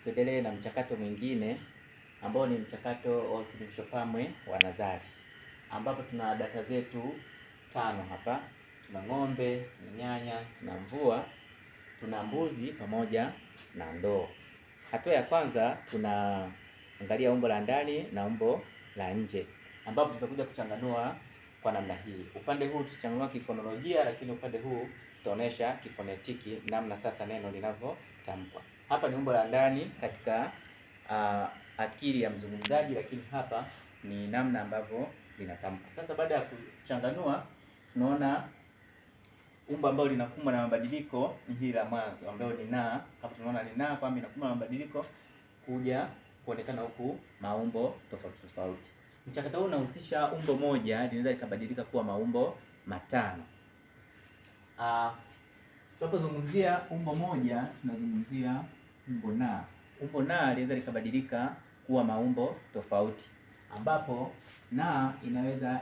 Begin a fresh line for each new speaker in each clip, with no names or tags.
tuendelee na mchakato mwingine ambao ni mchakato wa usilimisho pamwe wa nazali, ambapo tuna data zetu 5 hapa. Tuna ng'ombe, tuna nyanya, tuna mvua, tuna mbuzi pamoja na ndoo. Hatua ya kwanza tunaangalia umbo la ndani na umbo la nje, ambapo tutakuja kuchanganua kwa namna hii. Upande huu tutachanganua kifonolojia, lakini upande huu tutaonesha kifonetiki, namna sasa neno linavyotamkwa. Hapa ni umbo la ndani katika akili ya mzungumzaji, lakini hapa ni namna ambavyo linatamka. Sasa baada ya kuchanganua, tunaona umbo ambalo linakumbwa na mabadiliko ni hili la mwanzo ambalo ni na. Hapa tunaona ni na kwamba inakumbwa na mabadiliko kuja kuonekana huku maumbo tofauti tofauti. Mchakato huu unahusisha umbo moja linaweza likabadilika kuwa maumbo matano. Tunapozungumzia umbo moja tunazungumzia umbo na. Umbo na linaweza likabadilika kuwa maumbo tofauti, ambapo na inaweza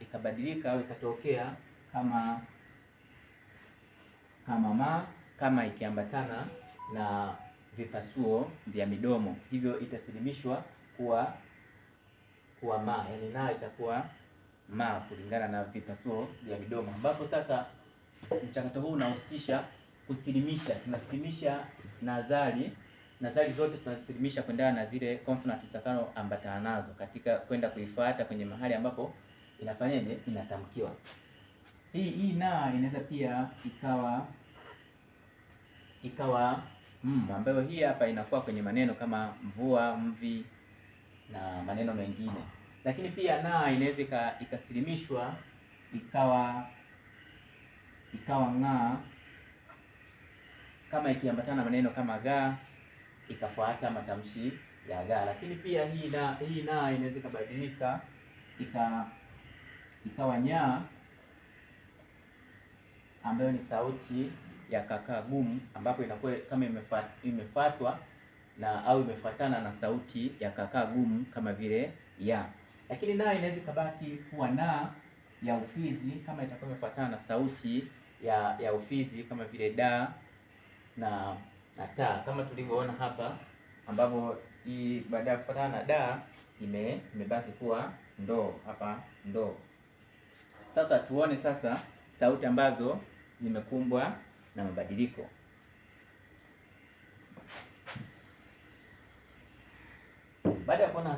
ikabadilika au ikatokea kama ma, kama ikiambatana na vipasuo vya midomo, hivyo itasilimishwa kuwa ma, yani na itakuwa ma kulingana na vipasuo vya midomo, ambapo sasa mchakato huu unahusisha kusilimisha. Tunasilimisha nazali zote tunasilimisha kwenda na zile consonant zitakazoambatana nazo katika kwenda kuifuata kwenye mahali ambapo inafanyaje, inatamkiwa. Hii na inaweza pia ikawa ambayo hii hapa inakuwa kwenye maneno kama mvua, mvi na maneno mengine. Lakini pia na inaweza ikasilimishwa ikawa ng'aa kama ikiambatana maneno kama ga, ikafuata matamshi ya ga. Lakini pia hii na inaweza ikabadilika ikawa nya, ambayo ni sauti ya kakaa gumu, ambapo inakuwa kama imefuatwa na au imefuatana na sauti ya kakaa gumu kama vile ya. Lakini na inaweza ikabaki kuwa na ya ufizi kama itakuwa imefuatana na sauti ya ufizi kama vile da na ta, kama tulivyoona hapa, ambapo hii baada ya kufuatana na da imebaki kuwa ndoo. Hapa ndoo. Sasa tuone sasa sauti ambazo zimekumbwa na mabadiliko. Baada ya kuona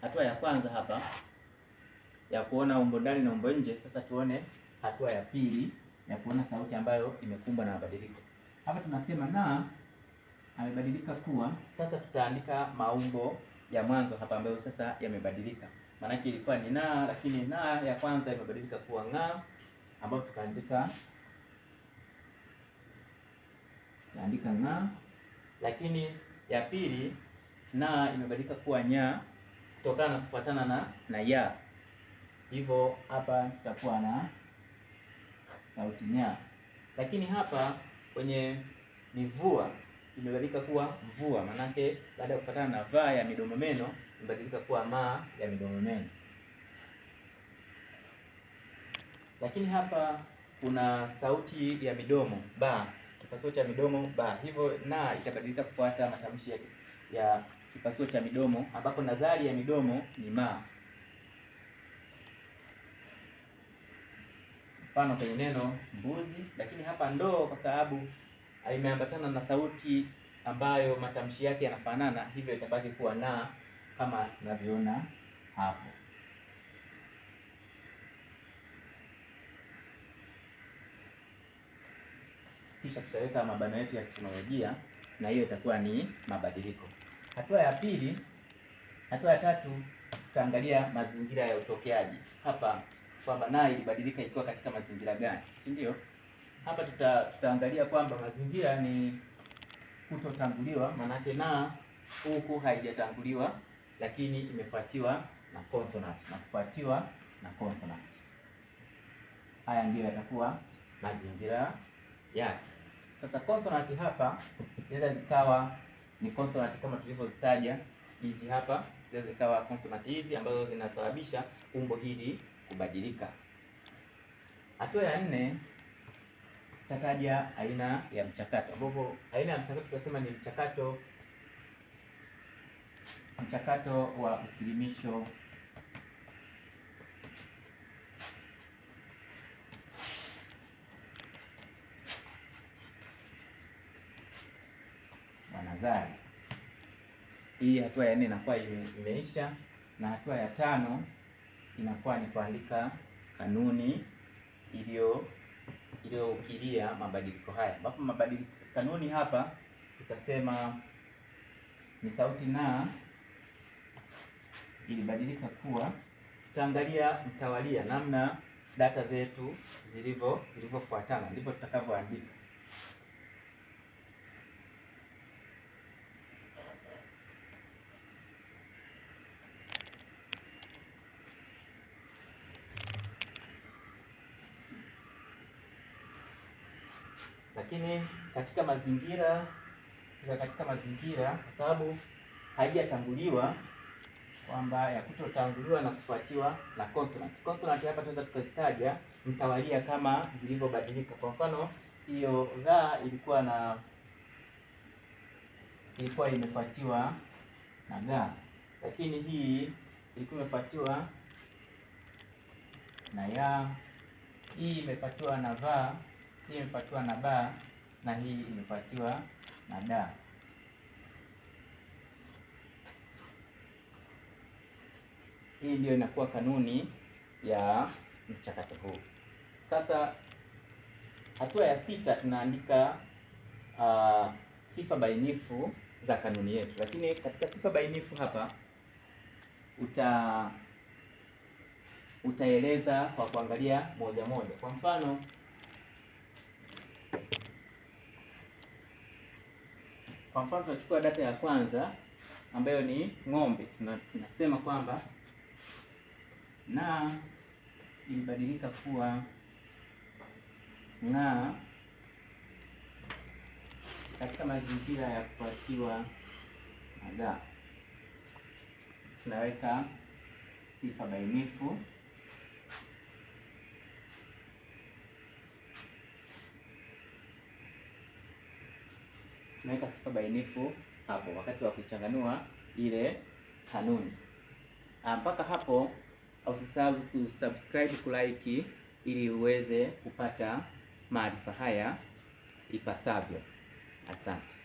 hatua ya kwanza hapa ya kuona umbo ndani na umbo nje, sasa tuone hatua ya pili ya kuona sauti ambayo imekumbwa na mabadiliko. Hapa tunasema na amebadilika kuwa. Sasa tutaandika maumbo ya mwanzo hapa ambayo sasa yamebadilika. Maana yake ilikuwa ni na, lakini na ya kwanza imebadilika kuwa ng'a, ambapo tukaandika ng'a. Lakini ya pili na imebadilika kuwa nya kutokana na kufuatana na ya. Hivyo hapa tutakuwa na sauti nya. Lakini hapa kwenye mvua imebadilika kuwa mvua, manake baada ya kufuatana na va ya midomo meno imebadilika kuwa ma ya midomo meno. Lakini hapa kuna sauti ya midomo ba, kipasuo cha midomo ba, hivyo na itabadilika kufuata matamshi ya kipasuo cha midomo, ambapo nazali ya midomo ni ma. Mfano kwenye neno mbuzi. Lakini hapa ndoo, kwa sababu imeambatana na sauti ambayo matamshi yake yanafanana, hivyo itabaki kuwa na kama tunavyoona hapo. Kisha tutaweka mabano yetu ya kifonolojia na hiyo itakuwa ni mabadiliko. Hatua ya pili, hatua ya tatu tutaangalia mazingira ya utokeaji. Hapa kwamba na ilibadilika ikiwa katika mazingira gani, si ndio? Hapa tutaangalia kwamba mazingira ni kutotanguliwa, maanake na huku haijatanguliwa lakini imefuatiwa na consonant na kufuatiwa na consonant. Haya ndio yatakuwa mazingira yake. Sasa consonant hapa inaweza zikawa ni consonant kama tulivyozitaja hizi hapa, inaweza zikawa consonant hizi ambazo zinasababisha umbo hili kubadilika. Hatua ya 4 tutataja aina ya mchakato, ambapo aina ya mchakato tunasema ni mchakato wa usilimisho wa nazari. Hii hatua ya 4 inakuwa imeisha, na hatua ya 5 inakuwa ni kuandika kanuni iliyokilia mabadiliko haya, ambapo kanuni hapa tutasema ni sauti na ilibadilika kuwa. Tutaangalia mtawalia, namna data zetu zilivyofuatana, ndipo tutakavyoandika. Lakini katika mazingira kwa sababu haijatanguliwa, kwamba ya kutotanguliwa na kufuatiwa na consonant. Consonant hapa tunaweza tukazitaja mtawalia kama zilivyobadilika. Kwa mfano, hiyo dha ilikuwa imefuatiwa na ga, lakini hii ilikuwa imefuatiwa na ya, hii imefuatiwa na va, hii imefuatiwa na ba, na hii imefuatiwa na da. Hii ndio inakuwa kanuni ya mchakato huu. Sasa hatua ya 6 tunaandika sifa bainifu za kanuni yetu, lakini katika sifa bainifu hapa utaeleza kwa kuangalia moja moja. Kwa mfano, tunachukua data ya kwanza ambayo ni ng'ombe. Tunasema kwamba na ilibadilika kuwa ng'a katika mazingira ya kufuatiwa na ga. Tunaweka sifa bainifu hapo wakati wa kuchanganua ile kanuni. Mpaka hapo usisahau kusubscribe, kulike ili uweze kupata maarifa haya ipasavyo. Asante.